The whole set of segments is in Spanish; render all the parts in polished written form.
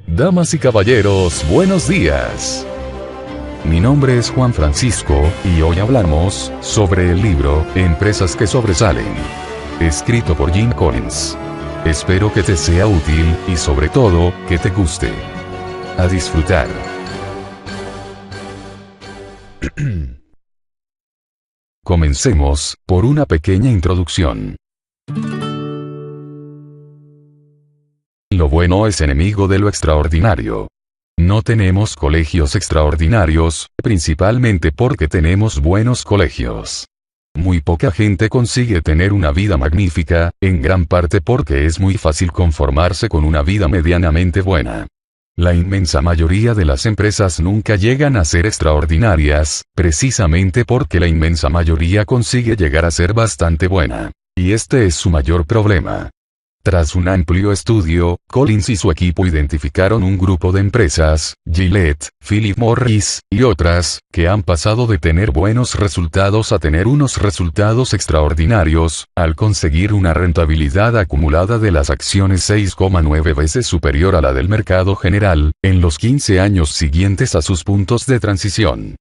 Damas y caballeros, buenos días. Mi nombre es Juan Francisco, y hoy hablamos sobre el libro Empresas que sobresalen, escrito por Jim Collins. Espero que te sea útil, y sobre todo, que te guste. A disfrutar. Comencemos por una pequeña introducción. Lo bueno es enemigo de lo extraordinario. No tenemos colegios extraordinarios, principalmente porque tenemos buenos colegios. Muy poca gente consigue tener una vida magnífica, en gran parte porque es muy fácil conformarse con una vida medianamente buena. La inmensa mayoría de las empresas nunca llegan a ser extraordinarias, precisamente porque la inmensa mayoría consigue llegar a ser bastante buena. Y este es su mayor problema. Tras un amplio estudio, Collins y su equipo identificaron un grupo de empresas, Gillette, Philip Morris, y otras, que han pasado de tener buenos resultados a tener unos resultados extraordinarios, al conseguir una rentabilidad acumulada de las acciones 6,9 veces superior a la del mercado general, en los 15 años siguientes a sus puntos de transición.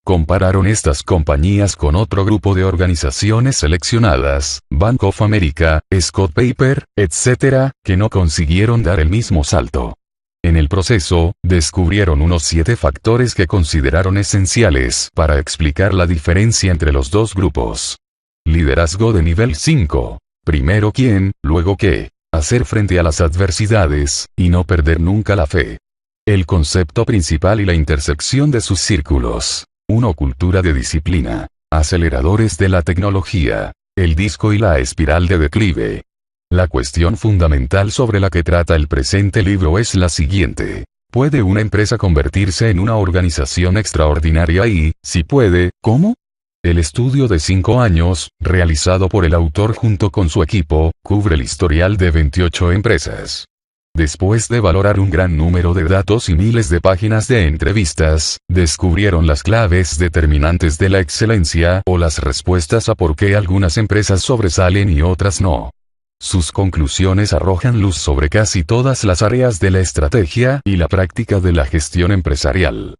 Compararon estas compañías con otro grupo de organizaciones seleccionadas, Bank of America, Scott Paper, etc., que no consiguieron dar el mismo salto. En el proceso, descubrieron unos 7 factores que consideraron esenciales para explicar la diferencia entre los dos grupos. Liderazgo de nivel 5. Primero quién, luego qué. Hacer frente a las adversidades, y no perder nunca la fe. El concepto principal y la intersección de sus círculos. 1. Cultura de disciplina. Aceleradores de la tecnología. El disco y la espiral de declive. La cuestión fundamental sobre la que trata el presente libro es la siguiente. ¿Puede una empresa convertirse en una organización extraordinaria y, si puede, cómo? El estudio de 5 años, realizado por el autor junto con su equipo, cubre el historial de 28 empresas. Después de valorar un gran número de datos y miles de páginas de entrevistas, descubrieron las claves determinantes de la excelencia o las respuestas a por qué algunas empresas sobresalen y otras no. Sus conclusiones arrojan luz sobre casi todas las áreas de la estrategia y la práctica de la gestión empresarial.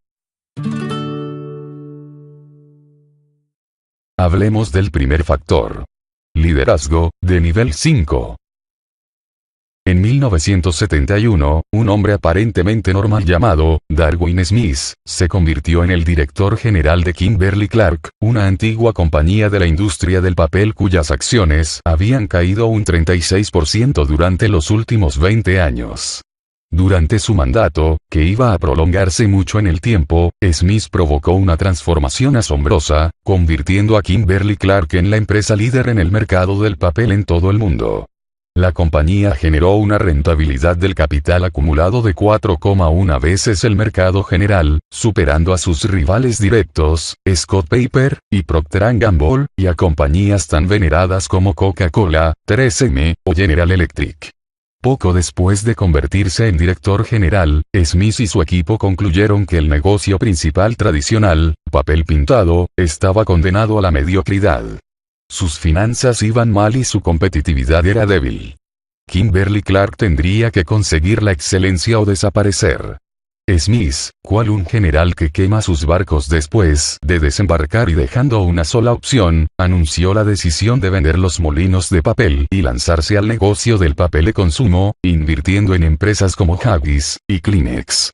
Hablemos del primer factor. Liderazgo, de nivel 5. En 1971, un hombre aparentemente normal llamado Darwin Smith, se convirtió en el director general de Kimberly-Clark, una antigua compañía de la industria del papel cuyas acciones habían caído un 36% durante los últimos 20 años. Durante su mandato, que iba a prolongarse mucho en el tiempo, Smith provocó una transformación asombrosa, convirtiendo a Kimberly-Clark en la empresa líder en el mercado del papel en todo el mundo. La compañía generó una rentabilidad del capital acumulado de 4,1 veces el mercado general, superando a sus rivales directos, Scott Paper, y Procter & Gamble, y a compañías tan veneradas como Coca-Cola, 3M, o General Electric. Poco después de convertirse en director general, Smith y su equipo concluyeron que el negocio principal tradicional, papel pintado, estaba condenado a la mediocridad. Sus finanzas iban mal y su competitividad era débil. Kimberly-Clark tendría que conseguir la excelencia o desaparecer. Smith, cual un general que quema sus barcos después de desembarcar y dejando una sola opción, anunció la decisión de vender los molinos de papel y lanzarse al negocio del papel de consumo, invirtiendo en empresas como Huggies y Kleenex.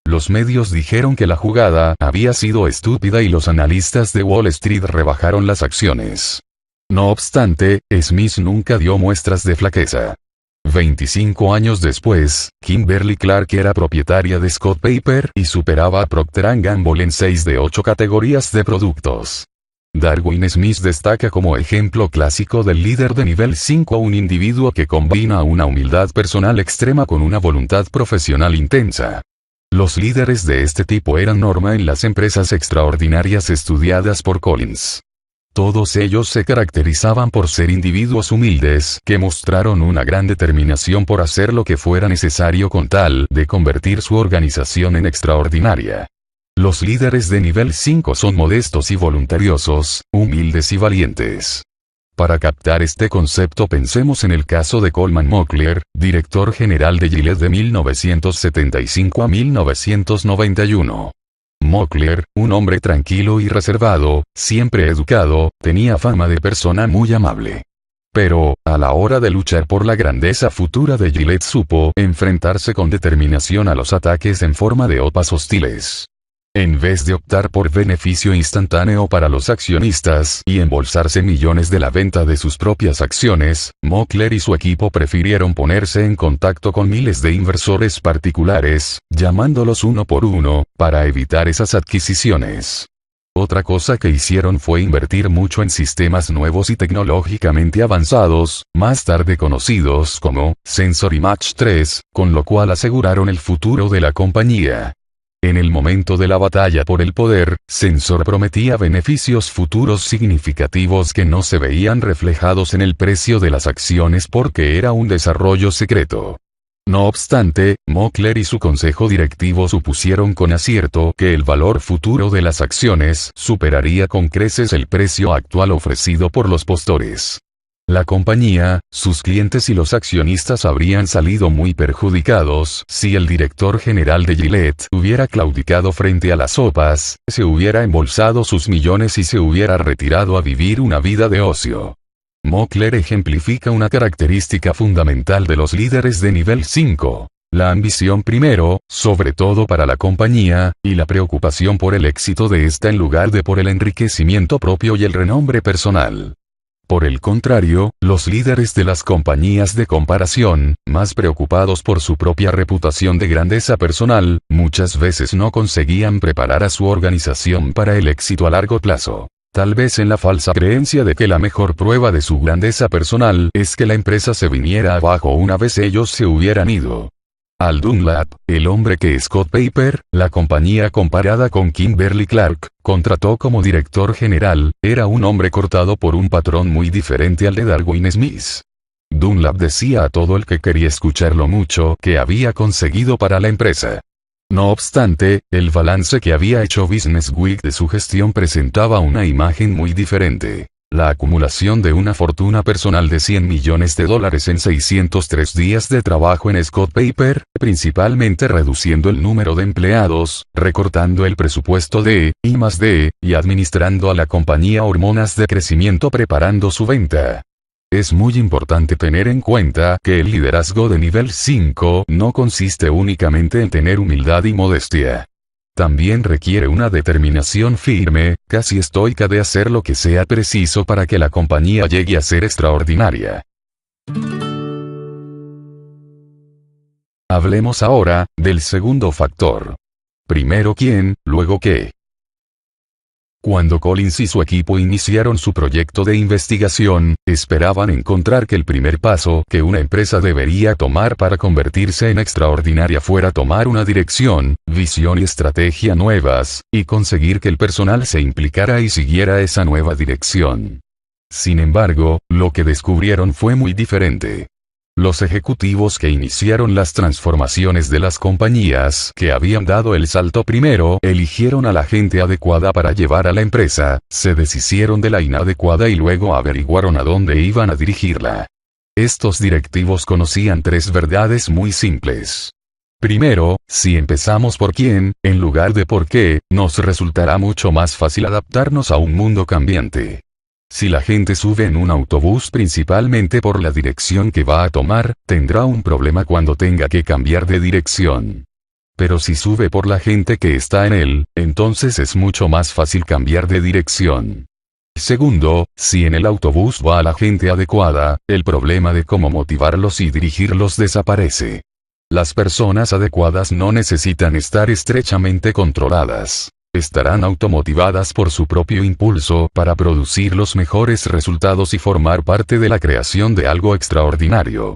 Los medios dijeron que la jugada había sido estúpida y los analistas de Wall Street rebajaron las acciones. No obstante, Smith nunca dio muestras de flaqueza. 25 años después, Kimberly-Clark era propietaria de Scott Paper y superaba a Procter & Gamble en 6 de 8 categorías de productos. Darwin Smith destaca como ejemplo clásico del líder de nivel 5 a un individuo que combina una humildad personal extrema con una voluntad profesional intensa. Los líderes de este tipo eran norma en las empresas extraordinarias estudiadas por Collins. Todos ellos se caracterizaban por ser individuos humildes que mostraron una gran determinación por hacer lo que fuera necesario con tal de convertir su organización en extraordinaria. Los líderes de nivel 5 son modestos y voluntariosos, humildes y valientes. Para captar este concepto pensemos en el caso de Coleman Mockler, director general de Gillette de 1975 a 1991. Mockler, un hombre tranquilo y reservado, siempre educado, tenía fama de persona muy amable. Pero, a la hora de luchar por la grandeza futura de Gillette supo enfrentarse con determinación a los ataques en forma de OPAs hostiles. En vez de optar por beneficio instantáneo para los accionistas y embolsarse millones de la venta de sus propias acciones, Mockler y su equipo prefirieron ponerse en contacto con miles de inversores particulares, llamándolos uno por uno, para evitar esas adquisiciones. Otra cosa que hicieron fue invertir mucho en sistemas nuevos y tecnológicamente avanzados, más tarde conocidos como Sensor Image 3, con lo cual aseguraron el futuro de la compañía. En el momento de la batalla por el poder, Sensor prometía beneficios futuros significativos que no se veían reflejados en el precio de las acciones porque era un desarrollo secreto. No obstante, Mockler y su consejo directivo supusieron con acierto que el valor futuro de las acciones superaría con creces el precio actual ofrecido por los postores. La compañía, sus clientes y los accionistas habrían salido muy perjudicados si el director general de Gillette hubiera claudicado frente a las sopas, se hubiera embolsado sus millones y se hubiera retirado a vivir una vida de ocio. Mockler ejemplifica una característica fundamental de los líderes de nivel 5. La ambición primero, sobre todo para la compañía, y la preocupación por el éxito de esta en lugar de por el enriquecimiento propio y el renombre personal. Por el contrario, los líderes de las compañías de comparación, más preocupados por su propia reputación de grandeza personal, muchas veces no conseguían preparar a su organización para el éxito a largo plazo. Tal vez en la falsa creencia de que la mejor prueba de su grandeza personal es que la empresa se viniera abajo una vez ellos se hubieran ido. Al Dunlap, el hombre que Scott Paper, la compañía comparada con Kimberly-Clark, contrató como director general, era un hombre cortado por un patrón muy diferente al de Darwin Smith. Dunlap decía a todo el que quería escuchar lo mucho que había conseguido para la empresa. No obstante, el balance que había hecho Business Week de su gestión presentaba una imagen muy diferente. La acumulación de una fortuna personal de $100 millones en 603 días de trabajo en Scott Paper, principalmente reduciendo el número de empleados, recortando el presupuesto de I+D, y administrando a la compañía hormonas de crecimiento preparando su venta. Es muy importante tener en cuenta que el liderazgo de nivel 5 no consiste únicamente en tener humildad y modestia. También requiere una determinación firme, casi estoica de hacer lo que sea preciso para que la compañía llegue a ser extraordinaria. Hablemos ahora del segundo factor. Primero quién, luego qué. Cuando Collins y su equipo iniciaron su proyecto de investigación, esperaban encontrar que el primer paso que una empresa debería tomar para convertirse en extraordinaria fuera tomar una dirección, visión y estrategia nuevas, y conseguir que el personal se implicara y siguiera esa nueva dirección. Sin embargo, lo que descubrieron fue muy diferente. Los ejecutivos que iniciaron las transformaciones de las compañías que habían dado el salto primero eligieron a la gente adecuada para llevar a la empresa, se deshicieron de la inadecuada y luego averiguaron a dónde iban a dirigirla. Estos directivos conocían tres verdades muy simples. Primero, si empezamos por quién, en lugar de por qué, nos resultará mucho más fácil adaptarnos a un mundo cambiante. Si la gente sube en un autobús principalmente por la dirección que va a tomar, tendrá un problema cuando tenga que cambiar de dirección. Pero si sube por la gente que está en él, entonces es mucho más fácil cambiar de dirección. Segundo, si en el autobús va a la gente adecuada, el problema de cómo motivarlos y dirigirlos desaparece. Las personas adecuadas no necesitan estar estrechamente controladas. Estarán automotivadas por su propio impulso para producir los mejores resultados y formar parte de la creación de algo extraordinario.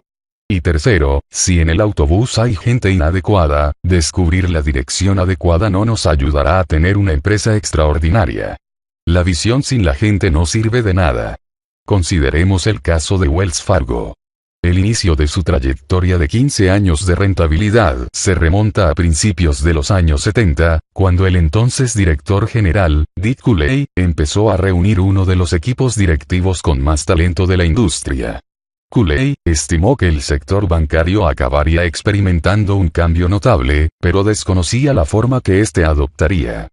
Y tercero, si en el autobús hay gente inadecuada, descubrir la dirección adecuada no nos ayudará a tener una empresa extraordinaria. La visión sin la gente no sirve de nada. Consideremos el caso de Wells Fargo. El inicio de su trayectoria de 15 años de rentabilidad se remonta a principios de los años 70, cuando el entonces director general, Dick Cooley, empezó a reunir uno de los equipos directivos con más talento de la industria. Cooley estimó que el sector bancario acabaría experimentando un cambio notable, pero desconocía la forma que éste adoptaría.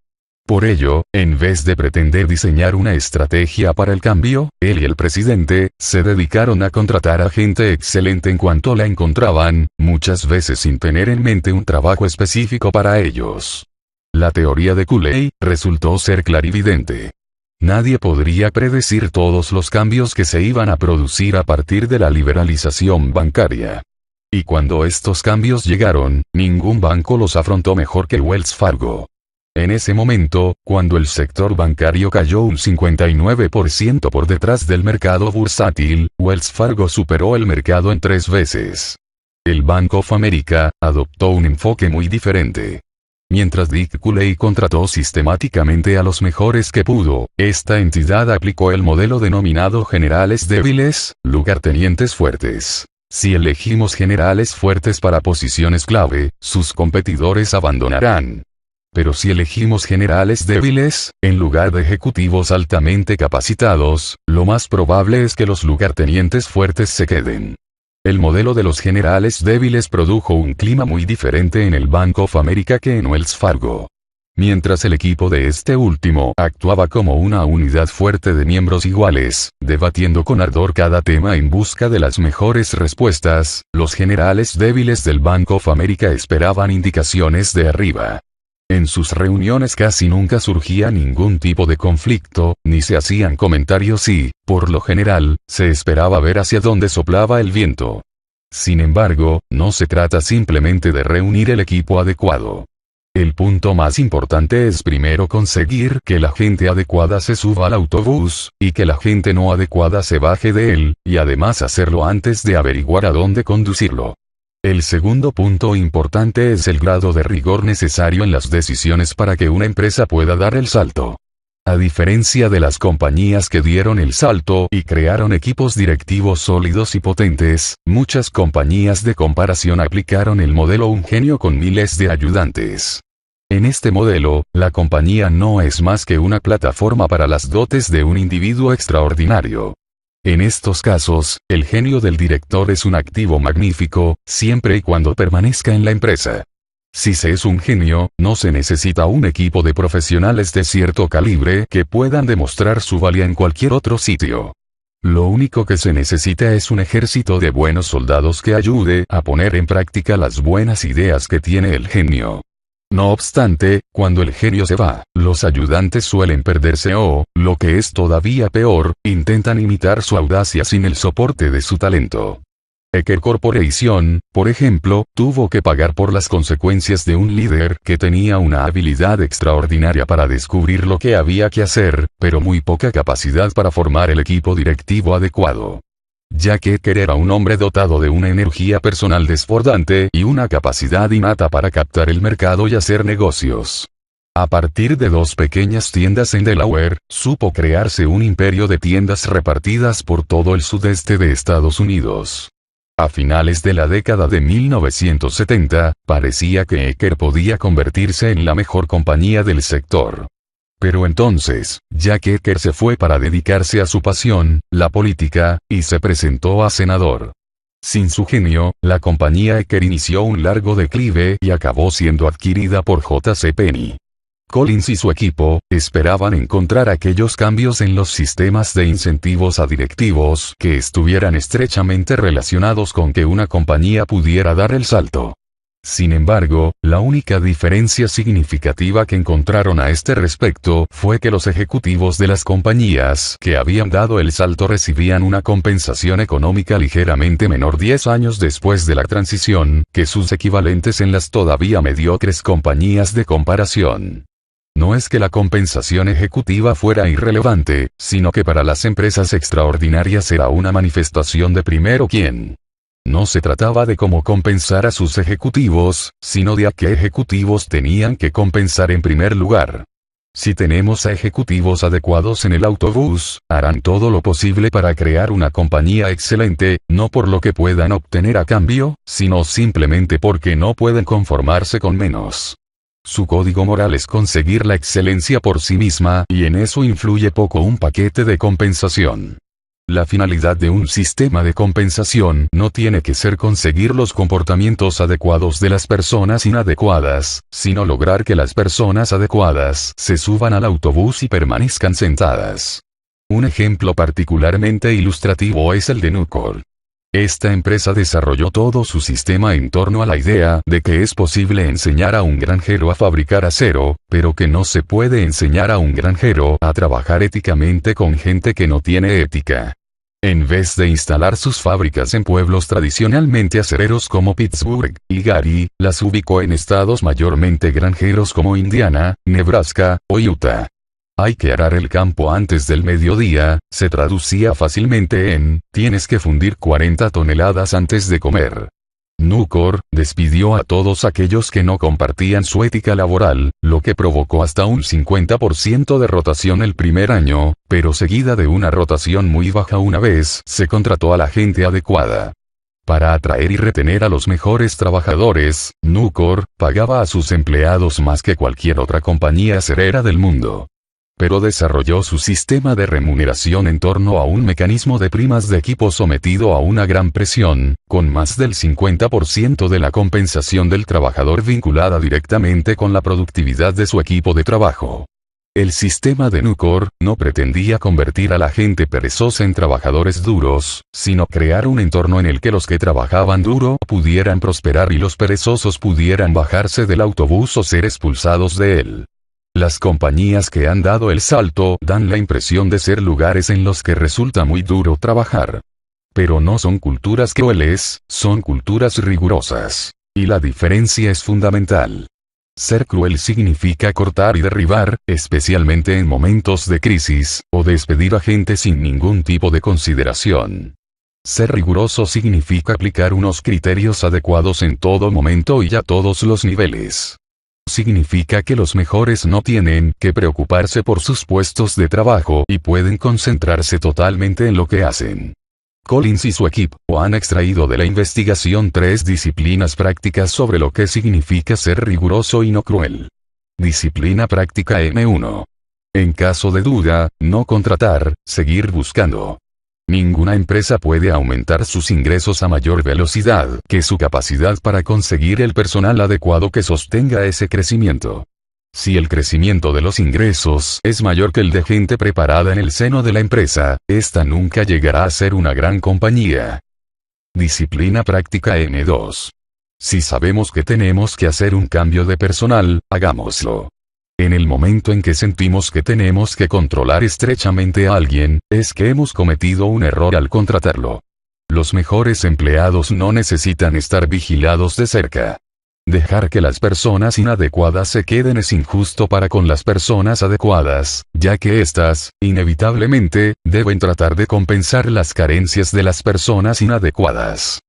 Por ello, en vez de pretender diseñar una estrategia para el cambio, él y el presidente se dedicaron a contratar a gente excelente en cuanto la encontraban, muchas veces sin tener en mente un trabajo específico para ellos. La teoría de Cooley resultó ser clarividente. Nadie podría predecir todos los cambios que se iban a producir a partir de la liberalización bancaria. Y cuando estos cambios llegaron, ningún banco los afrontó mejor que Wells Fargo. En ese momento, cuando el sector bancario cayó un 59% por detrás del mercado bursátil, Wells Fargo superó el mercado en 3 veces. El Bank of America adoptó un enfoque muy diferente. Mientras Dick Cooley contrató sistemáticamente a los mejores que pudo, esta entidad aplicó el modelo denominado generales débiles, lugartenientes fuertes. Si elegimos generales fuertes para posiciones clave, sus competidores abandonarán. Pero si elegimos generales débiles, en lugar de ejecutivos altamente capacitados, lo más probable es que los lugartenientes fuertes se queden. El modelo de los generales débiles produjo un clima muy diferente en el Bank of America que en Wells Fargo. Mientras el equipo de este último actuaba como una unidad fuerte de miembros iguales, debatiendo con ardor cada tema en busca de las mejores respuestas, los generales débiles del Bank of America esperaban indicaciones de arriba. En sus reuniones casi nunca surgía ningún tipo de conflicto, ni se hacían comentarios y, por lo general, se esperaba ver hacia dónde soplaba el viento. Sin embargo, no se trata simplemente de reunir el equipo adecuado. El punto más importante es primero conseguir que la gente adecuada se suba al autobús, y que la gente no adecuada se baje de él, y además hacerlo antes de averiguar a dónde conducirlo. El segundo punto importante es el grado de rigor necesario en las decisiones para que una empresa pueda dar el salto. A diferencia de las compañías que dieron el salto y crearon equipos directivos sólidos y potentes, muchas compañías de comparación aplicaron el modelo un genio con miles de ayudantes. En este modelo, la compañía no es más que una plataforma para las dotes de un individuo extraordinario. En estos casos, el genio del director es un activo magnífico, siempre y cuando permanezca en la empresa. Si se es un genio, no se necesita un equipo de profesionales de cierto calibre que puedan demostrar su valía en cualquier otro sitio. Lo único que se necesita es un ejército de buenos soldados que ayude a poner en práctica las buenas ideas que tiene el genio. No obstante, cuando el genio se va, los ayudantes suelen perderse o, lo que es todavía peor, intentan imitar su audacia sin el soporte de su talento. Ecker Corporation, por ejemplo, tuvo que pagar por las consecuencias de un líder que tenía una habilidad extraordinaria para descubrir lo que había que hacer, pero muy poca capacidad para formar el equipo directivo adecuado. Ya que Ecker era un hombre dotado de una energía personal desbordante y una capacidad innata para captar el mercado y hacer negocios. A partir de 2 pequeñas tiendas en Delaware, supo crearse un imperio de tiendas repartidas por todo el sudeste de Estados Unidos. A finales de la década de 1970, parecía que Ecker podía convertirse en la mejor compañía del sector. Pero entonces, ya que Ecker se fue para dedicarse a su pasión, la política, y se presentó a senador. Sin su genio, la compañía Ecker inició un largo declive y acabó siendo adquirida por J.C. Penney. Collins y su equipo esperaban encontrar aquellos cambios en los sistemas de incentivos a directivos que estuvieran estrechamente relacionados con que una compañía pudiera dar el salto. Sin embargo, la única diferencia significativa que encontraron a este respecto fue que los ejecutivos de las compañías que habían dado el salto recibían una compensación económica ligeramente menor 10 años después de la transición que sus equivalentes en las todavía mediocres compañías de comparación. No es que la compensación ejecutiva fuera irrelevante, sino que para las empresas extraordinarias era una manifestación de primero quién. No se trataba de cómo compensar a sus ejecutivos, sino de a qué ejecutivos tenían que compensar en primer lugar. Si tenemos a ejecutivos adecuados en el autobús, harán todo lo posible para crear una compañía excelente, no por lo que puedan obtener a cambio, sino simplemente porque no pueden conformarse con menos. Su código moral es conseguir la excelencia por sí misma, y en eso influye poco un paquete de compensación. La finalidad de un sistema de compensación no tiene que ser conseguir los comportamientos adecuados de las personas inadecuadas, sino lograr que las personas adecuadas se suban al autobús y permanezcan sentadas. Un ejemplo particularmente ilustrativo es el de Nucor. Esta empresa desarrolló todo su sistema en torno a la idea de que es posible enseñar a un granjero a fabricar acero, pero que no se puede enseñar a un granjero a trabajar éticamente con gente que no tiene ética. En vez de instalar sus fábricas en pueblos tradicionalmente acereros como Pittsburgh y Gary, las ubicó en estados mayormente granjeros como Indiana, Nebraska o Utah. Hay que arar el campo antes del mediodía, se traducía fácilmente en, tienes que fundir 40 toneladas antes de comer. Nucor despidió a todos aquellos que no compartían su ética laboral, lo que provocó hasta un 50% de rotación el primer año, pero seguida de una rotación muy baja una vez se contrató a la gente adecuada. Para atraer y retener a los mejores trabajadores, Nucor pagaba a sus empleados más que cualquier otra compañía acerera del mundo. Pero desarrolló su sistema de remuneración en torno a un mecanismo de primas de equipo sometido a una gran presión, con más del 50% de la compensación del trabajador vinculada directamente con la productividad de su equipo de trabajo. El sistema de Nucor no pretendía convertir a la gente perezosa en trabajadores duros, sino crear un entorno en el que los que trabajaban duro pudieran prosperar y los perezosos pudieran bajarse del autobús o ser expulsados de él. Las compañías que han dado el salto dan la impresión de ser lugares en los que resulta muy duro trabajar. Pero no son culturas crueles, son culturas rigurosas. Y la diferencia es fundamental. Ser cruel significa cortar y derribar, especialmente en momentos de crisis, o despedir a gente sin ningún tipo de consideración. Ser riguroso significa aplicar unos criterios adecuados en todo momento y a todos los niveles. Significa que los mejores no tienen que preocuparse por sus puestos de trabajo y pueden concentrarse totalmente en lo que hacen. Collins y su equipo han extraído de la investigación 3 disciplinas prácticas sobre lo que significa ser riguroso y no cruel. Disciplina práctica M1. En caso de duda, no contratar, seguir buscando. Ninguna empresa puede aumentar sus ingresos a mayor velocidad que su capacidad para conseguir el personal adecuado que sostenga ese crecimiento. Si el crecimiento de los ingresos es mayor que el de gente preparada en el seno de la empresa, esta nunca llegará a ser una gran compañía. Disciplina práctica M2. Si sabemos que tenemos que hacer un cambio de personal, hagámoslo. En el momento en que sentimos que tenemos que controlar estrechamente a alguien, es que hemos cometido un error al contratarlo. Los mejores empleados no necesitan estar vigilados de cerca. Dejar que las personas inadecuadas se queden es injusto para con las personas adecuadas, ya que éstas, inevitablemente, deben tratar de compensar las carencias de las personas inadecuadas.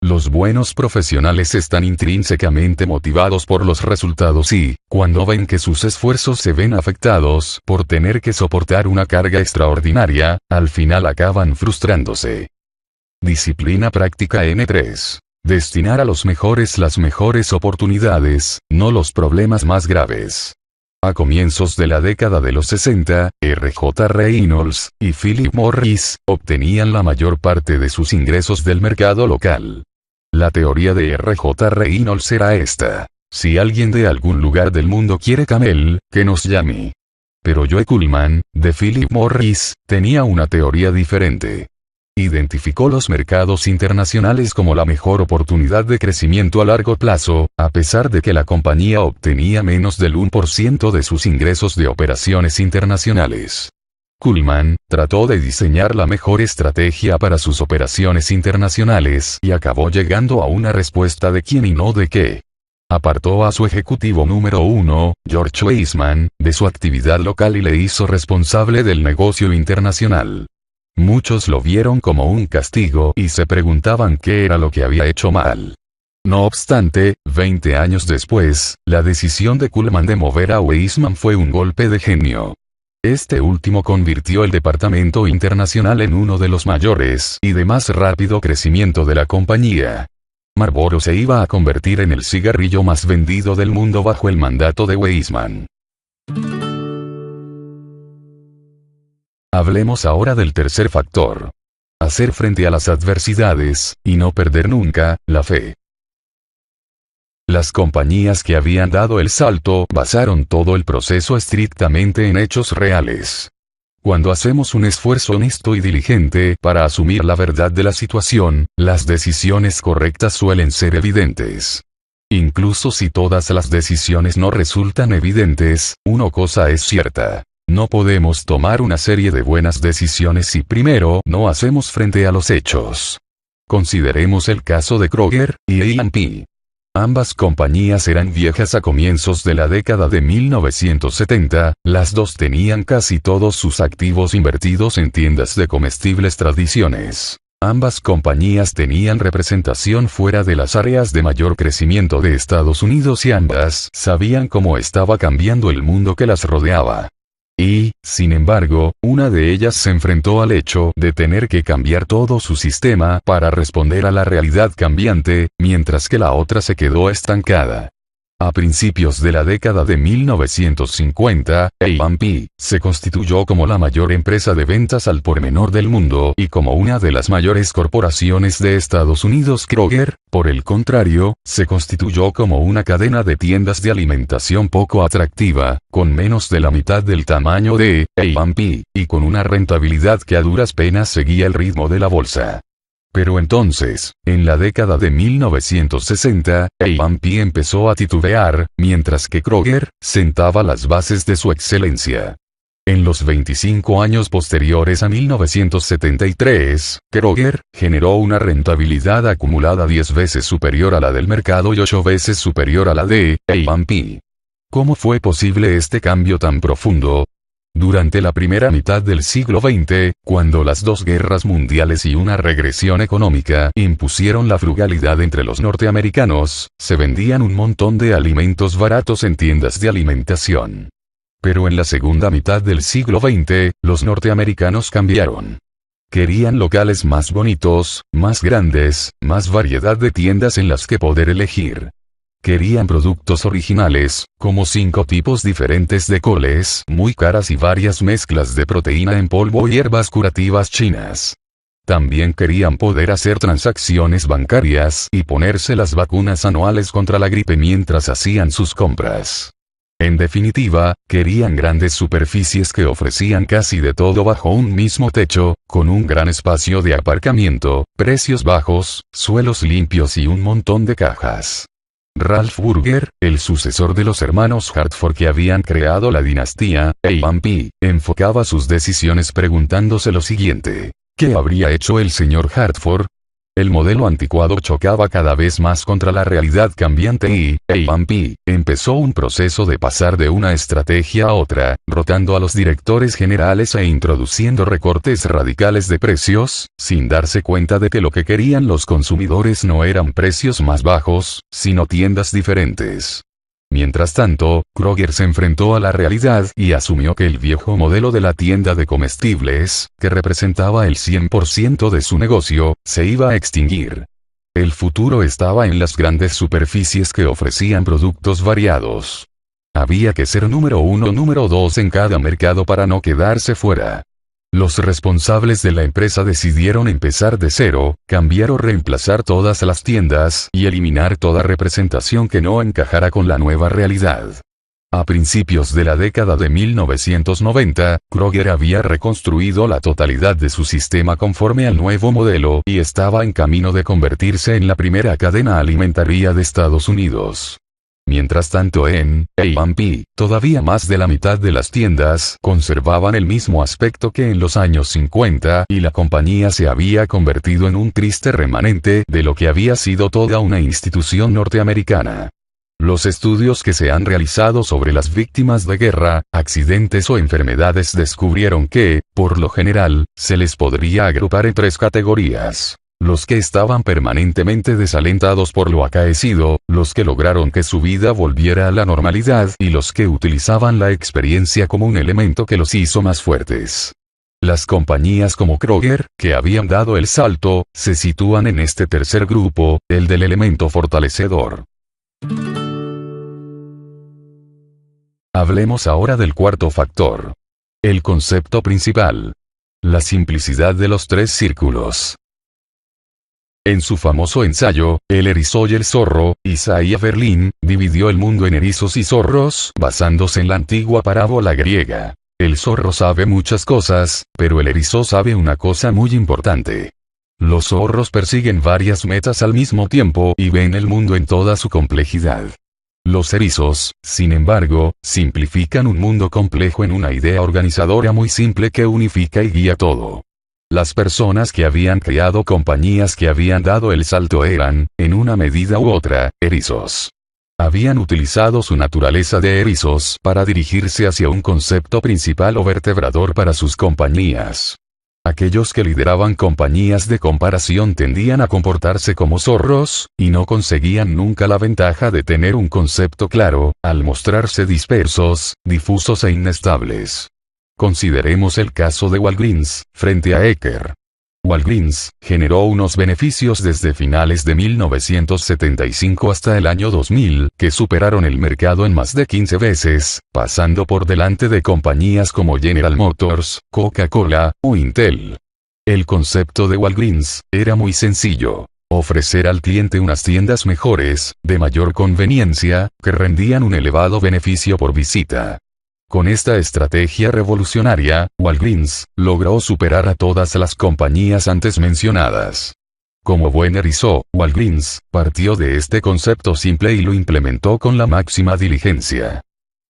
Los buenos profesionales están intrínsecamente motivados por los resultados y, cuando ven que sus esfuerzos se ven afectados por tener que soportar una carga extraordinaria, al final acaban frustrándose. Disciplina práctica N3. Destinar a los mejores las mejores oportunidades, no los problemas más graves. A comienzos de la década de los 60, R.J. Reynolds y Philip Morris obtenían la mayor parte de sus ingresos del mercado local. La teoría de R.J. Reynolds era esta: si alguien de algún lugar del mundo quiere camel, que nos llame. Pero Joe Kuhlman, de Philip Morris, tenía una teoría diferente. Identificó los mercados internacionales como la mejor oportunidad de crecimiento a largo plazo, a pesar de que la compañía obtenía menos del 1% de sus ingresos de operaciones internacionales. Kuhlman trató de diseñar la mejor estrategia para sus operaciones internacionales y acabó llegando a una respuesta de quién y no de qué. Apartó a su ejecutivo número 1, George Weissman, de su actividad local y le hizo responsable del negocio internacional. Muchos lo vieron como un castigo y se preguntaban qué era lo que había hecho mal. No obstante, 20 años después, la decisión de Kuhlman de mover a Weissman fue un golpe de genio. Este último convirtió el departamento internacional en uno de los mayores y de más rápido crecimiento de la compañía. Marlboro se iba a convertir en el cigarrillo más vendido del mundo bajo el mandato de Weissman. Hablemos ahora del tercer factor. Hacer frente a las adversidades, y no perder nunca, la fe. Las compañías que habían dado el salto basaron todo el proceso estrictamente en hechos reales. Cuando hacemos un esfuerzo honesto y diligente para asumir la verdad de la situación, las decisiones correctas suelen ser evidentes. Incluso si todas las decisiones no resultan evidentes, una cosa es cierta. No podemos tomar una serie de buenas decisiones si primero no hacemos frente a los hechos. Consideremos el caso de Kroger y A&P. Ambas compañías eran viejas a comienzos de la década de 1970, las dos tenían casi todos sus activos invertidos en tiendas de comestibles tradiciones. Ambas compañías tenían representación fuera de las áreas de mayor crecimiento de Estados Unidos y ambas sabían cómo estaba cambiando el mundo que las rodeaba. Y, sin embargo, una de ellas se enfrentó al hecho de tener que cambiar todo su sistema para responder a la realidad cambiante, mientras que la otra se quedó estancada. A principios de la década de 1950, A&P se constituyó como la mayor empresa de ventas al por menor del mundo y como una de las mayores corporaciones de Estados Unidos. Kroger, por el contrario, se constituyó como una cadena de tiendas de alimentación poco atractiva, con menos de la mitad del tamaño de A&P, y con una rentabilidad que a duras penas seguía el ritmo de la bolsa. Pero entonces, en la década de 1960, A&P empezó a titubear, mientras que Kroger sentaba las bases de su excelencia. En los 25 años posteriores a 1973, Kroger generó una rentabilidad acumulada 10 veces superior a la del mercado y 8 veces superior a la de A&P. ¿Cómo fue posible este cambio tan profundo? Durante la primera mitad del siglo XX, cuando las dos guerras mundiales y una regresión económica impusieron la frugalidad entre los norteamericanos, se vendían un montón de alimentos baratos en tiendas de alimentación. Pero en la segunda mitad del siglo XX, los norteamericanos cambiaron. Querían locales más bonitos, más grandes, más variedad de tiendas en las que poder elegir. Querían productos originales, como 5 tipos diferentes de coles muy caras y varias mezclas de proteína en polvo y hierbas curativas chinas. También querían poder hacer transacciones bancarias y ponerse las vacunas anuales contra la gripe mientras hacían sus compras. En definitiva, querían grandes superficies que ofrecían casi de todo bajo un mismo techo, con un gran espacio de aparcamiento, precios bajos, suelos limpios y un montón de cajas. Ralph Burger, el sucesor de los hermanos Hartford que habían creado la dinastía A&P, enfocaba sus decisiones preguntándose lo siguiente: ¿qué habría hecho el señor Hartford? El modelo anticuado chocaba cada vez más contra la realidad cambiante y A&P empezó un proceso de pasar de una estrategia a otra, rotando a los directores generales e introduciendo recortes radicales de precios, sin darse cuenta de que lo que querían los consumidores no eran precios más bajos, sino tiendas diferentes. Mientras tanto, Kroger se enfrentó a la realidad y asumió que el viejo modelo de la tienda de comestibles, que representaba el 100% de su negocio, se iba a extinguir. El futuro estaba en las grandes superficies que ofrecían productos variados. Había que ser número 1 o número 2 en cada mercado para no quedarse fuera. Los responsables de la empresa decidieron empezar de cero, cambiar o reemplazar todas las tiendas y eliminar toda representación que no encajara con la nueva realidad. A principios de la década de 1990, Kroger había reconstruido la totalidad de su sistema conforme al nuevo modelo y estaba en camino de convertirse en la primera cadena alimentaria de Estados Unidos. Mientras tanto en A&P, todavía más de la mitad de las tiendas conservaban el mismo aspecto que en los años 50 y la compañía se había convertido en un triste remanente de lo que había sido toda una institución norteamericana. Los estudios que se han realizado sobre las víctimas de guerra, accidentes o enfermedades descubrieron que, por lo general, se les podría agrupar en 3 categorías. los que estaban permanentemente desalentados por lo acaecido, los que lograron que su vida volviera a la normalidad y los que utilizaban la experiencia como un elemento que los hizo más fuertes. Las compañías como Kroger, que habían dado el salto, se sitúan en este tercer grupo, el del elemento fortalecedor. Hablemos ahora del cuarto factor. El concepto principal. La simplicidad de los tres círculos. En su famoso ensayo, El erizo y el zorro, Isaiah Berlin, dividió el mundo en erizos y zorros, basándose en la antigua parábola griega. El zorro sabe muchas cosas, pero el erizo sabe una cosa muy importante. Los zorros persiguen varias metas al mismo tiempo y ven el mundo en toda su complejidad. Los erizos, sin embargo, simplifican un mundo complejo en una idea organizadora muy simple que unifica y guía todo. Las personas que habían creado compañías que habían dado el salto eran, en una medida u otra, erizos. Habían utilizado su naturaleza de erizos para dirigirse hacia un concepto principal o vertebrador para sus compañías. Aquellos que lideraban compañías de comparación tendían a comportarse como zorros, y no conseguían nunca la ventaja de tener un concepto claro, al mostrarse dispersos, difusos e inestables. Consideremos el caso de Walgreens, frente a Ecker. Walgreens generó unos beneficios desde finales de 1975 hasta el año 2000, que superaron el mercado en más de 15 veces, pasando por delante de compañías como General Motors, Coca-Cola, o Intel. El concepto de Walgreens era muy sencillo. Ofrecer al cliente unas tiendas mejores, de mayor conveniencia, que rendían un elevado beneficio por visita. Con esta estrategia revolucionaria, Walgreens logró superar a todas las compañías antes mencionadas. Como buen erizo, Walgreens partió de este concepto simple y lo implementó con la máxima diligencia.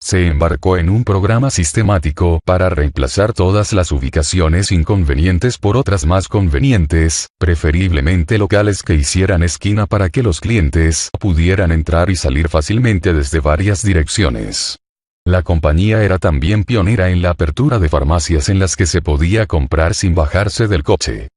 Se embarcó en un programa sistemático para reemplazar todas las ubicaciones inconvenientes por otras más convenientes, preferiblemente locales que hicieran esquina para que los clientes pudieran entrar y salir fácilmente desde varias direcciones. La compañía era también pionera en la apertura de farmacias en las que se podía comprar sin bajarse del coche.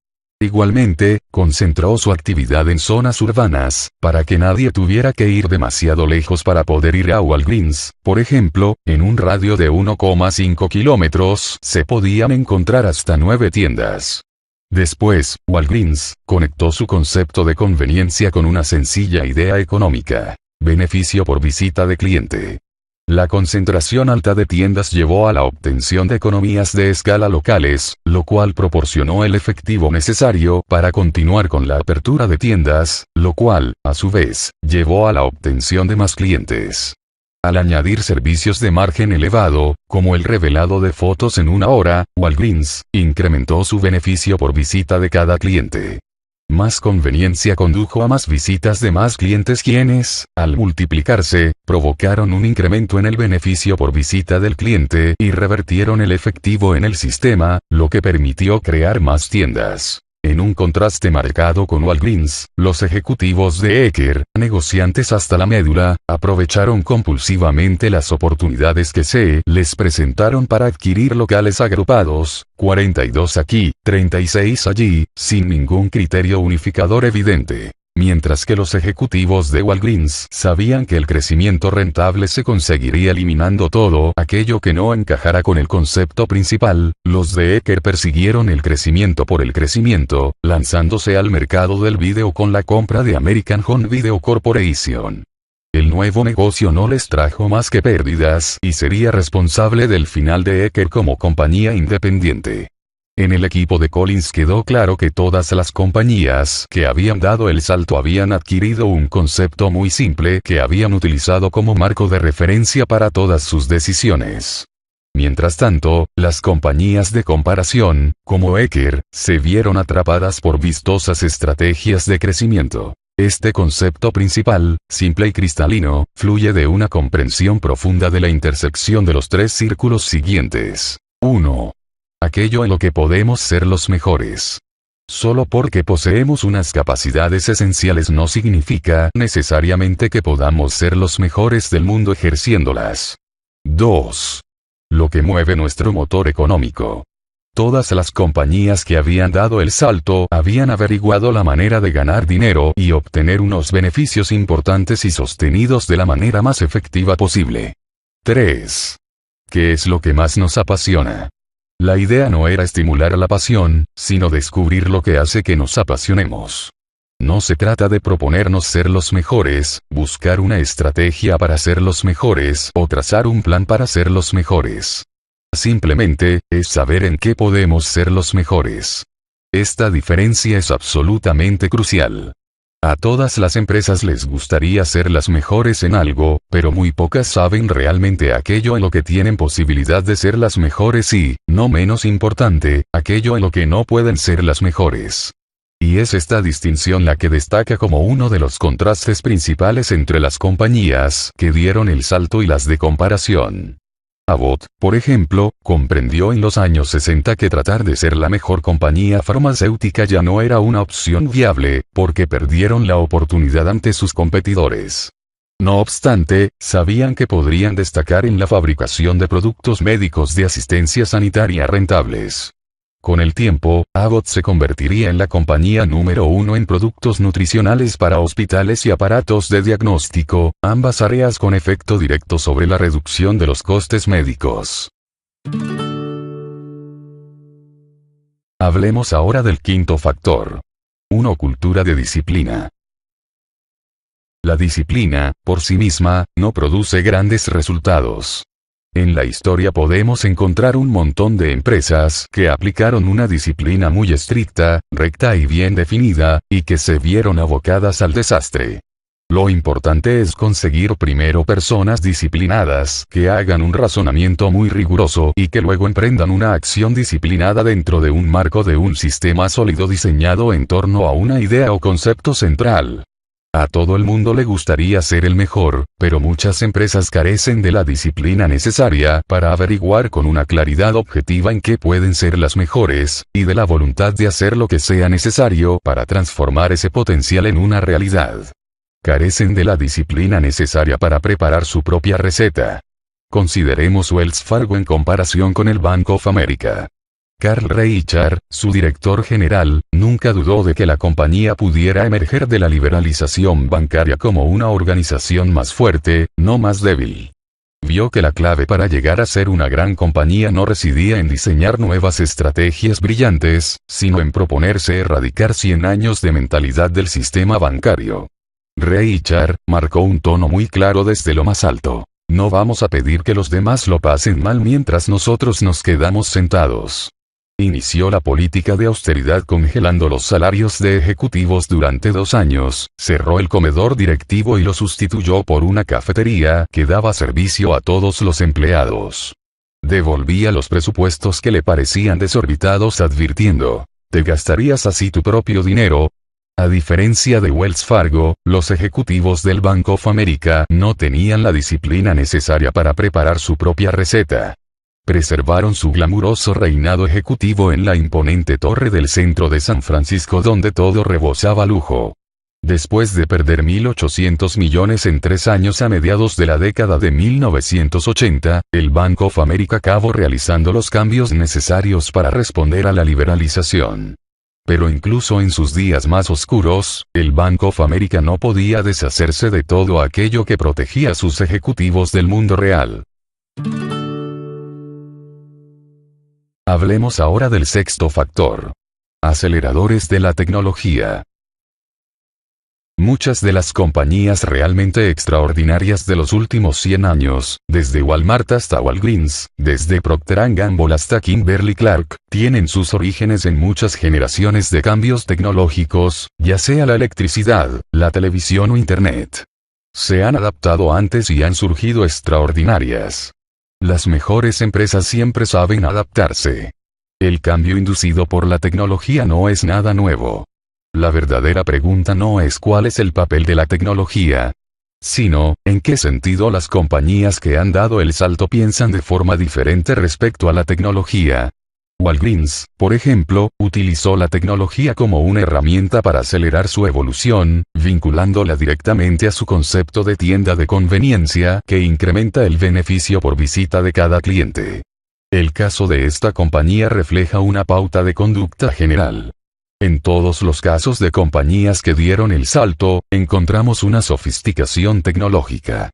Igualmente, concentró su actividad en zonas urbanas, para que nadie tuviera que ir demasiado lejos para poder ir a Walgreens. Por ejemplo, en un radio de 1,5 kilómetros se podían encontrar hasta 9 tiendas. Después, Walgreens conectó su concepto de conveniencia con una sencilla idea económica: beneficio por visita de cliente. La concentración alta de tiendas llevó a la obtención de economías de escala locales, lo cual proporcionó el efectivo necesario para continuar con la apertura de tiendas, lo cual, a su vez, llevó a la obtención de más clientes. Al añadir servicios de margen elevado, como el revelado de fotos en una hora, Walgreens incrementó su beneficio por visita de cada cliente. Más conveniencia condujo a más visitas de más clientes quienes, al multiplicarse, provocaron un incremento en el beneficio por visita del cliente y revertieron el efectivo en el sistema, lo que permitió crear más tiendas. En un contraste marcado con Walgreens, los ejecutivos de Ecker, negociantes hasta la médula, aprovecharon compulsivamente las oportunidades que se les presentaron para adquirir locales agrupados, 42 aquí, 36 allí, sin ningún criterio unificador evidente. Mientras que los ejecutivos de Walgreens sabían que el crecimiento rentable se conseguiría eliminando todo aquello que no encajara con el concepto principal, los de Ecker persiguieron el crecimiento por el crecimiento, lanzándose al mercado del video con la compra de American Home Video Corporation. El nuevo negocio no les trajo más que pérdidas y sería responsable del final de Ecker como compañía independiente. En el equipo de Collins quedó claro que todas las compañías que habían dado el salto habían adquirido un concepto muy simple que habían utilizado como marco de referencia para todas sus decisiones. Mientras tanto, las compañías de comparación, como Ecker, se vieron atrapadas por vistosas estrategias de crecimiento. Este concepto principal, simple y cristalino, fluye de una comprensión profunda de la intersección de los tres círculos siguientes. 1. Aquello en lo que podemos ser los mejores. Solo porque poseemos unas capacidades esenciales no significa necesariamente que podamos ser los mejores del mundo ejerciéndolas. 2. Lo que mueve nuestro motor económico. Todas las compañías que habían dado el salto habían averiguado la manera de ganar dinero y obtener unos beneficios importantes y sostenidos de la manera más efectiva posible. 3. ¿Qué es lo que más nos apasiona? La idea no era estimular a la pasión, sino descubrir lo que hace que nos apasionemos. No se trata de proponernos ser los mejores, buscar una estrategia para ser los mejores o trazar un plan para ser los mejores. Simplemente, es saber en qué podemos ser los mejores. Esta diferencia es absolutamente crucial. A todas las empresas les gustaría ser las mejores en algo, pero muy pocas saben realmente aquello en lo que tienen posibilidad de ser las mejores y, no menos importante, aquello en lo que no pueden ser las mejores. Y es esta distinción la que destaca como uno de los contrastes principales entre las compañías que dieron el salto y las de comparación. Abbott, por ejemplo, comprendió en los años 60 que tratar de ser la mejor compañía farmacéutica ya no era una opción viable, porque perdieron la oportunidad ante sus competidores. No obstante, sabían que podrían destacar en la fabricación de productos médicos de asistencia sanitaria rentables. Con el tiempo, Abbott se convertiría en la compañía número 1 en productos nutricionales para hospitales y aparatos de diagnóstico, ambas áreas con efecto directo sobre la reducción de los costes médicos. Hablemos ahora del quinto factor. 1. Cultura de disciplina. La disciplina, por sí misma, no produce grandes resultados. En la historia podemos encontrar un montón de empresas que aplicaron una disciplina muy estricta, recta y bien definida, y que se vieron abocadas al desastre. Lo importante es conseguir primero personas disciplinadas que hagan un razonamiento muy riguroso y que luego emprendan una acción disciplinada dentro de un marco de un sistema sólido diseñado en torno a una idea o concepto central. A todo el mundo le gustaría ser el mejor, pero muchas empresas carecen de la disciplina necesaria para averiguar con una claridad objetiva en qué pueden ser las mejores, y de la voluntad de hacer lo que sea necesario para transformar ese potencial en una realidad. Carecen de la disciplina necesaria para preparar su propia receta. Consideremos Wells Fargo en comparación con el Bank of America. Carl Reichardt, su director general, nunca dudó de que la compañía pudiera emerger de la liberalización bancaria como una organización más fuerte, no más débil. Vio que la clave para llegar a ser una gran compañía no residía en diseñar nuevas estrategias brillantes, sino en proponerse erradicar 100 años de mentalidad del sistema bancario. Reichardt marcó un tono muy claro desde lo más alto. No vamos a pedir que los demás lo pasen mal mientras nosotros nos quedamos sentados. Inició la política de austeridad congelando los salarios de ejecutivos durante 2 años, cerró el comedor directivo y lo sustituyó por una cafetería que daba servicio a todos los empleados. Devolvía los presupuestos que le parecían desorbitados advirtiendo, ¿te gastarías así tu propio dinero? A diferencia de Wells Fargo, los ejecutivos del Bank of America no tenían la disciplina necesaria para preparar su propia receta. Preservaron su glamuroso reinado ejecutivo en la imponente torre del centro de San Francisco donde todo rebosaba lujo. Después de perder 1.800 millones en 3 años a mediados de la década de 1980, el Bank of America acabó realizando los cambios necesarios para responder a la liberalización. Pero incluso en sus días más oscuros, el Bank of America no podía deshacerse de todo aquello que protegía a sus ejecutivos del mundo real. Hablemos ahora del sexto factor. Aceleradores de la tecnología. Muchas de las compañías realmente extraordinarias de los últimos 100 años, desde Walmart hasta Walgreens, desde Procter & Gamble hasta Kimberly-Clark, tienen sus orígenes en muchas generaciones de cambios tecnológicos, ya sea la electricidad, la televisión o Internet. Se han adaptado antes y han surgido extraordinarias. Las mejores empresas siempre saben adaptarse. El cambio inducido por la tecnología no es nada nuevo. La verdadera pregunta no es cuál es el papel de la tecnología, sino, en qué sentido las compañías que han dado el salto piensan de forma diferente respecto a la tecnología. Walgreens, por ejemplo, utilizó la tecnología como una herramienta para acelerar su evolución, vinculándola directamente a su concepto de tienda de conveniencia que incrementa el beneficio por visita de cada cliente. El caso de esta compañía refleja una pauta de conducta general. En todos los casos de compañías que dieron el salto, encontramos una sofisticación tecnológica.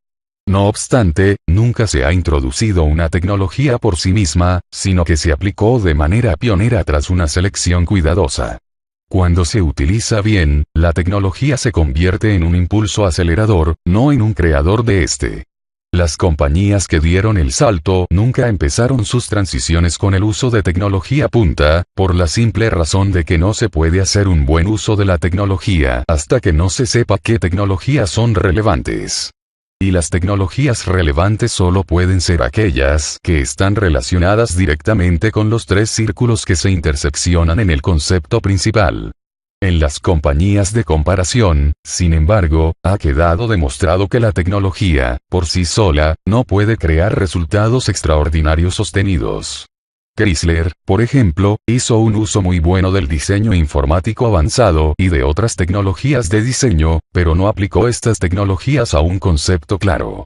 No obstante, nunca se ha introducido una tecnología por sí misma, sino que se aplicó de manera pionera tras una selección cuidadosa. Cuando se utiliza bien, la tecnología se convierte en un impulso acelerador, no en un creador de este. Las compañías que dieron el salto nunca empezaron sus transiciones con el uso de tecnología punta, por la simple razón de que no se puede hacer un buen uso de la tecnología hasta que no se sepa qué tecnologías son relevantes. Y las tecnologías relevantes solo pueden ser aquellas que están relacionadas directamente con los tres círculos que se interseccionan en el concepto principal. En las compañías de comparación, sin embargo, ha quedado demostrado que la tecnología, por sí sola, no puede crear resultados extraordinarios sostenidos. Chrysler, por ejemplo, hizo un uso muy bueno del diseño informático avanzado y de otras tecnologías de diseño, pero no aplicó estas tecnologías a un concepto claro.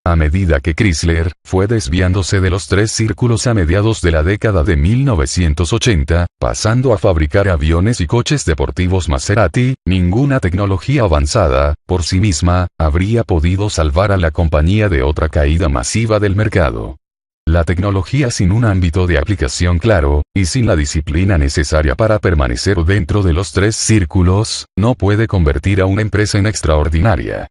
A medida que Chrysler fue desviándose de los tres círculos a mediados de la década de 1980, pasando a fabricar aviones y coches deportivos Maserati, ninguna tecnología avanzada, por sí misma, habría podido salvar a la compañía de otra caída masiva del mercado. La tecnología sin un ámbito de aplicación claro, y sin la disciplina necesaria para permanecer dentro de los tres círculos, no puede convertir a una empresa en extraordinaria.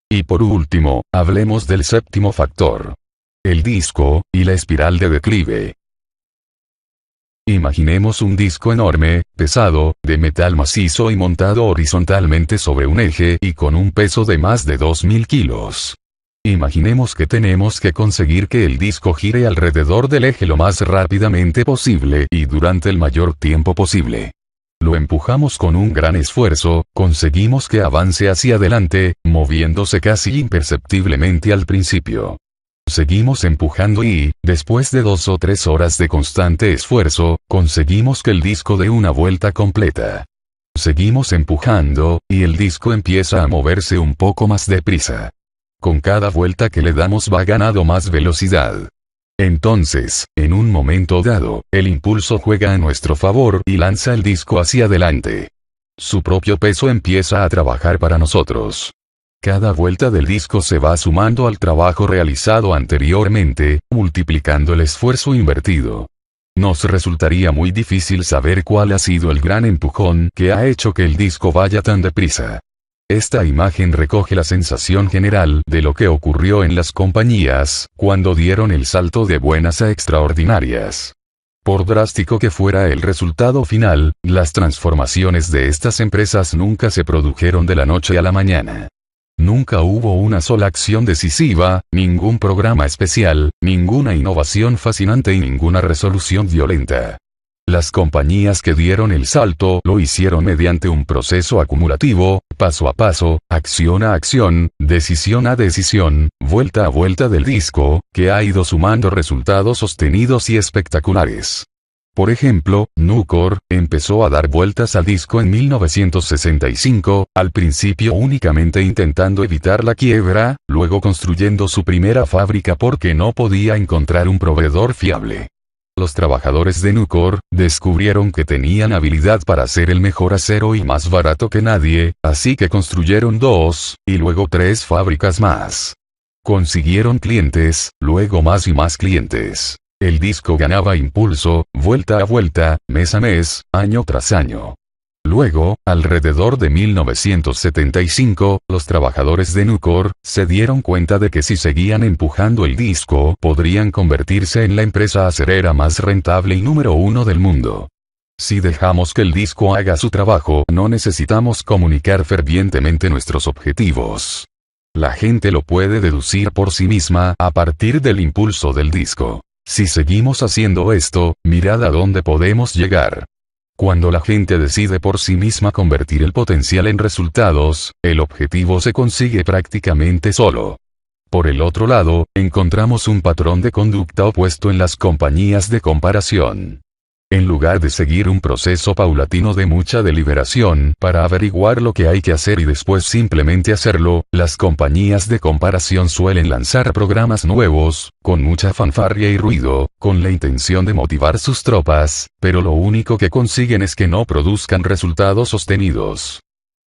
Y por último, hablemos del séptimo factor. El disco, y la espiral de declive. Imaginemos un disco enorme, pesado, de metal macizo y montado horizontalmente sobre un eje y con un peso de más de 2000 kilos. Imaginemos que tenemos que conseguir que el disco gire alrededor del eje lo más rápidamente posible y durante el mayor tiempo posible. Lo empujamos con un gran esfuerzo, conseguimos que avance hacia adelante, moviéndose casi imperceptiblemente al principio. Seguimos empujando y, después de 2 o 3 horas de constante esfuerzo, conseguimos que el disco dé una vuelta completa. Seguimos empujando, y el disco empieza a moverse un poco más deprisa. Con cada vuelta que le damos va ganando más velocidad. Entonces, en un momento dado, el impulso juega a nuestro favor y lanza el disco hacia adelante. Su propio peso empieza a trabajar para nosotros. Cada vuelta del disco se va sumando al trabajo realizado anteriormente, multiplicando el esfuerzo invertido. Nos resultaría muy difícil saber cuál ha sido el gran empujón que ha hecho que el disco vaya tan deprisa. Esta imagen recoge la sensación general de lo que ocurrió en las compañías, cuando dieron el salto de buenas a extraordinarias. Por drástico que fuera el resultado final, las transformaciones de estas empresas nunca se produjeron de la noche a la mañana. Nunca hubo una sola acción decisiva, ningún programa especial, ninguna innovación fascinante y ninguna resolución violenta. Las compañías que dieron el salto lo hicieron mediante un proceso acumulativo, paso a paso, acción a acción, decisión a decisión, vuelta a vuelta del disco, que ha ido sumando resultados sostenidos y espectaculares. Por ejemplo, Nucor empezó a dar vueltas al disco en 1965, al principio únicamente intentando evitar la quiebra, luego construyendo su primera fábrica porque no podía encontrar un proveedor fiable. Los trabajadores de Nucor descubrieron que tenían habilidad para hacer el mejor acero y más barato que nadie, así que construyeron 2, y luego 3 fábricas más. Consiguieron clientes, luego más y más clientes. El disco ganaba impulso, vuelta a vuelta, mes a mes, año tras año. Luego, alrededor de 1975, los trabajadores de Nucor se dieron cuenta de que si seguían empujando el disco, podrían convertirse en la empresa acerera más rentable y número 1 del mundo. Si dejamos que el disco haga su trabajo, no necesitamos comunicar fervientemente nuestros objetivos. La gente lo puede deducir por sí misma a partir del impulso del disco. Si seguimos haciendo esto, mirad a dónde podemos llegar. Cuando la gente decide por sí misma convertir el potencial en resultados, el objetivo se consigue prácticamente solo. Por el otro lado, encontramos un patrón de conducta opuesto en las compañías de comparación. En lugar de seguir un proceso paulatino de mucha deliberación para averiguar lo que hay que hacer y después simplemente hacerlo, las compañías de comparación suelen lanzar programas nuevos, con mucha fanfarria y ruido, con la intención de motivar sus tropas, pero lo único que consiguen es que no produzcan resultados sostenidos.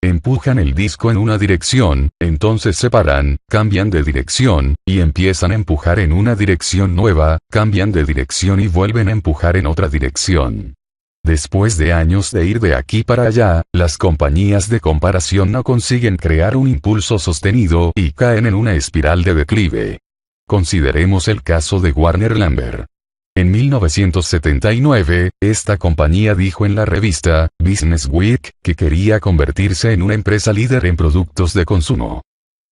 Empujan el disco en una dirección, entonces se paran, cambian de dirección, y empiezan a empujar en una dirección nueva, cambian de dirección y vuelven a empujar en otra dirección. Después de años de ir de aquí para allá, las compañías de comparación no consiguen crear un impulso sostenido y caen en una espiral de declive. Consideremos el caso de Warner Lambert. En 1979, esta compañía dijo en la revista Business Week que quería convertirse en una empresa líder en productos de consumo.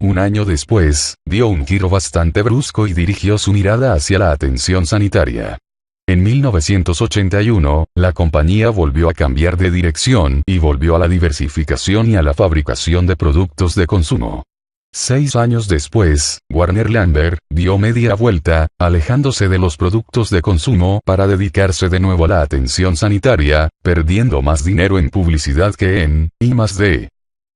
Un año después, dio un giro bastante brusco y dirigió su mirada hacia la atención sanitaria. En 1981, la compañía volvió a cambiar de dirección y volvió a la diversificación y a la fabricación de productos de consumo. 6 años después, Warner Lambert dio media vuelta, alejándose de los productos de consumo para dedicarse de nuevo a la atención sanitaria, perdiendo más dinero en publicidad que en I+D.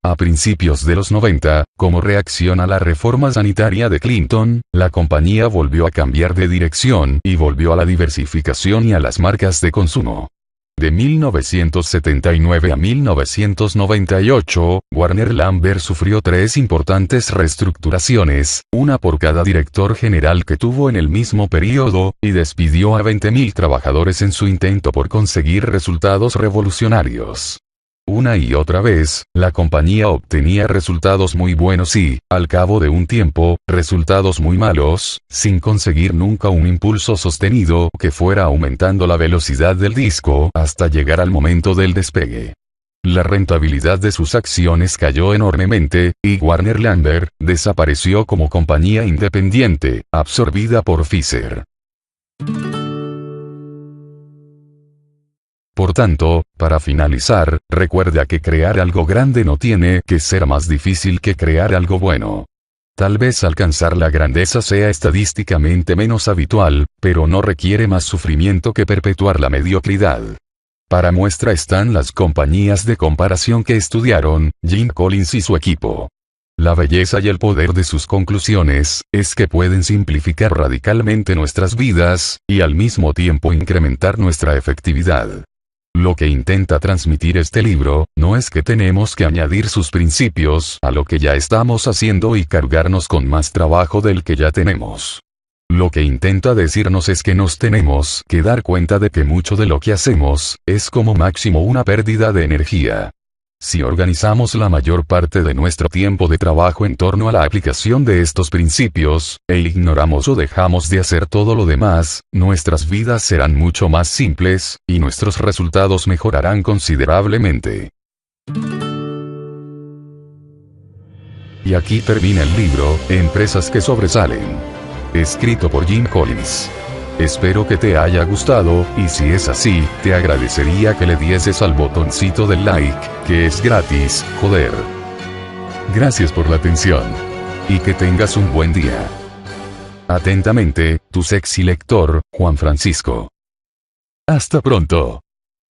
A principios de los 90, como reacción a la reforma sanitaria de Clinton, la compañía volvió a cambiar de dirección y volvió a la diversificación y a las marcas de consumo. De 1979 a 1998, Warner Lambert sufrió 3 importantes reestructuraciones, una por cada director general que tuvo en el mismo periodo, y despidió a 20.000 trabajadores en su intento por conseguir resultados revolucionarios. Una y otra vez, la compañía obtenía resultados muy buenos y, al cabo de un tiempo, resultados muy malos, sin conseguir nunca un impulso sostenido que fuera aumentando la velocidad del disco hasta llegar al momento del despegue. La rentabilidad de sus acciones cayó enormemente, y Warner Lambert desapareció como compañía independiente, absorbida por Pfizer. Por tanto, para finalizar, recuerda que crear algo grande no tiene que ser más difícil que crear algo bueno. Tal vez alcanzar la grandeza sea estadísticamente menos habitual, pero no requiere más sufrimiento que perpetuar la mediocridad. Para muestra están las compañías de comparación que estudiaron Jim Collins y su equipo. La belleza y el poder de sus conclusiones es que pueden simplificar radicalmente nuestras vidas, y al mismo tiempo incrementar nuestra efectividad. Lo que intenta transmitir este libro, no es que tenemos que añadir sus principios a lo que ya estamos haciendo y cargarnos con más trabajo del que ya tenemos. Lo que intenta decirnos es que nos tenemos que dar cuenta de que mucho de lo que hacemos, es como máximo una pérdida de energía. Si organizamos la mayor parte de nuestro tiempo de trabajo en torno a la aplicación de estos principios, e ignoramos o dejamos de hacer todo lo demás, nuestras vidas serán mucho más simples, y nuestros resultados mejorarán considerablemente. Y aquí termina el libro, Empresas que sobresalen. Escrito por Jim Collins. Espero que te haya gustado, y si es así, te agradecería que le dieses al botoncito del like, que es gratis, joder. Gracias por la atención. Y que tengas un buen día. Atentamente, tu sexy lector, Juan Francisco. Hasta pronto.